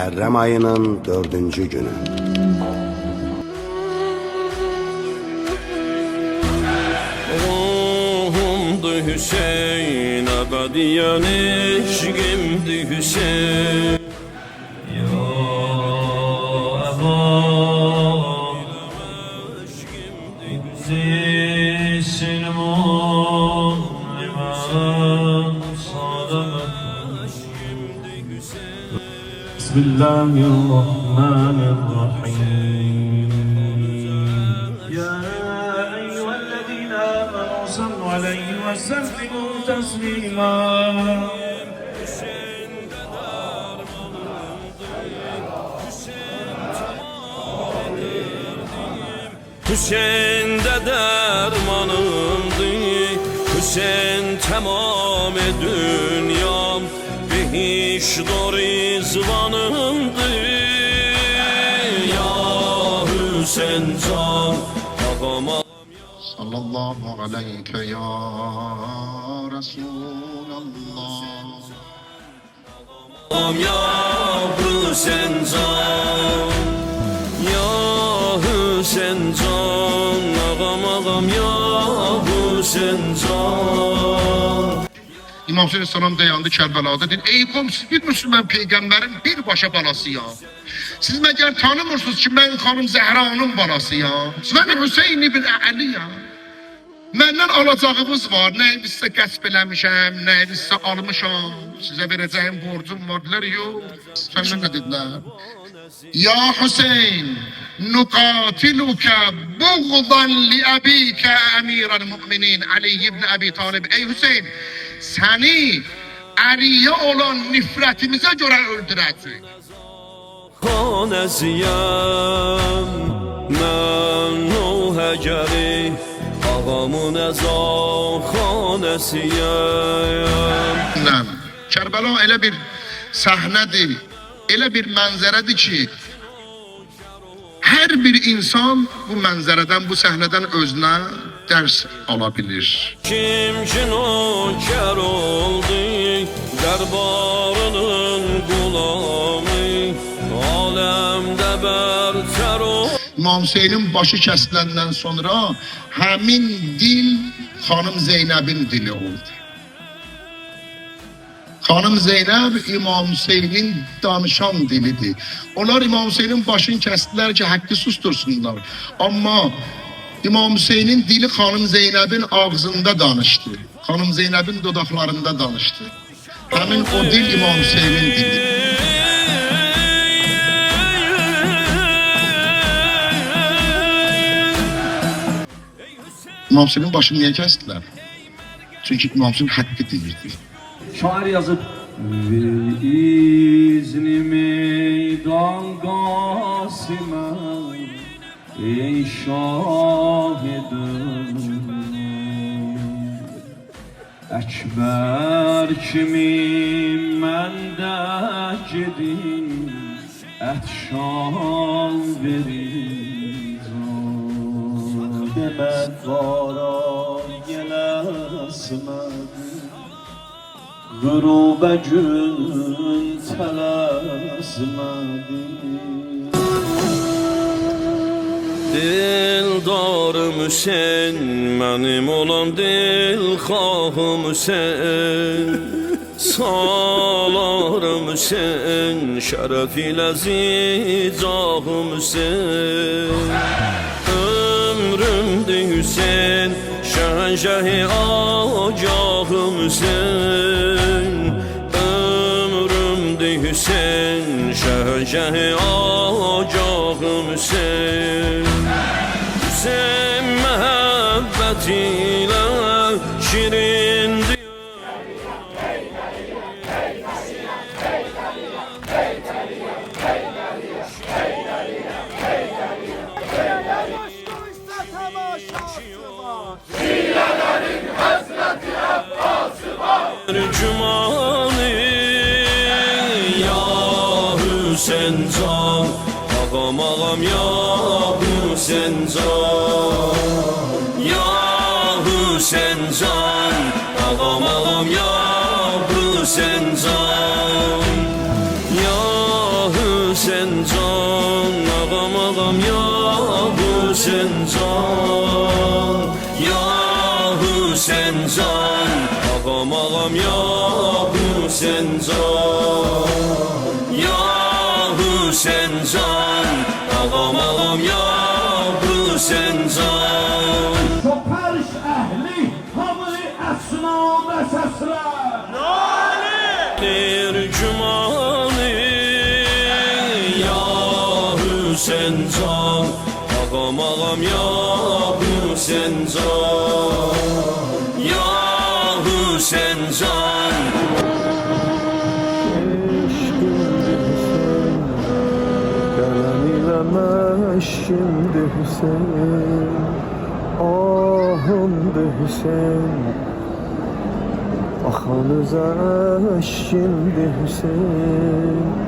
Məhərrəm ayının 4-cü günü. Ruhumdu Hüseyin, ebediyen eşkimdi Hüseyin. Ya Eba Zeysin liman sadamet. Bismillahirrahmanirrahim. Ya eyyühellezine amenu sallu aleyhi ve sellimu teslima. Hüseyin de dermanımdı, Hüseyin tamam dünyam, behişt-o rizvanımdı. Ya Hüseyin can, ağama Sallallahu aleyke ya Resulallah. ya Hüseyin can, ya Hüseyin can, ağam ya Hüseyin can. İmam Hüseyin Aleyhisselam dayandı Kərbəlada dedi, ey qom, siz bilmirsiniz mən Peyğəmbərin bir başa balası ya. Siz məgər tanımırsınız ki, mən xanım Zəhranın balası ya. Mən Hüseyin ibn Ali ya. Məndən alacağınız var, nəyinizsə qəsb eləmişəm, nəyinizsə almışam, sizə verəcəyim borcum var, dedilər, yox. Səndən nə dedilər? Ya Hüseyin, nukatiluka buğdan li abika amiral müminin Ali ibn Abi Talib. Ey Hüseyin, səni Aliyə olan nifrətimizə görə öldürəcək. Xanəsiyəm, mən o həcəri, ağamın əzanxanəsiyəm. Kərbəla elə bir səhnədir, elə bir mənzərədir ki, hər bir insan bu mənzərədən, bu səhnədən özünə dərs ala bilir. Kim ki nökər oldu, dərbarının qulamı, aləmdə bərtər oldu. İmam Hüseynin başı kəsiləndən sonra həmin dil xanım Zeynəbin dili oldu. Xanım Zeynəb İmam Hüseynin danışan dilidir. Onlar İmam Hüseynin başını kəsdilər ki, haqqı sustursunlar. Amma İmam Hüseynin dili xanım Zeynəbin ağzında danışdı. Xanım Zeynəbin dodaqlarında danışdı. Həmin o dil İmam Hüseynin dili. İmam Hüseynin başını niye kestiler? Çünkü İmam Hüseyin hakkı değildi. Şair yazıp izni meydan Qasime ey şahidim Ekber kimi məndə gedin ət şan verin demək qara gələsmədi Qürubə gün tələsmədi Dildarım Hüseyin, mənim olan dilxahım Hüseyin. Salarım Hüseyin, şərəf ilə zicahım Hüseyin. Ömrümdür Hüseyin, şəhənşəhi agahım Hüseyin. Ömrümdür Hüseyin, şəhənşəhi agahım Hüseyin. Hüseyin məhəbbətilə şirindir. Cümani ya Hüseyin can, ağam ağam ya Hüseyin can, ya Hüseyin can, ağam ağam ya Hüseyin can, ya Hüseyin Hüseyin can, ağam ağam ya Hüseyin can, ya Hüseyin can, ağam ağam ya Hüseyin can, ya Hüseyin can, ağam ağam ya Hüseyin can. Çok perş ehli hamı esna ve sesler. Tercümanı ya Hüseyin can, ağam ağam ya Hüseyin can, ya Hüseyin can. Gələm eləmə şimdi Hüseyin, ahımdı Hüseyin, axan üzə şimdi Hüseyin.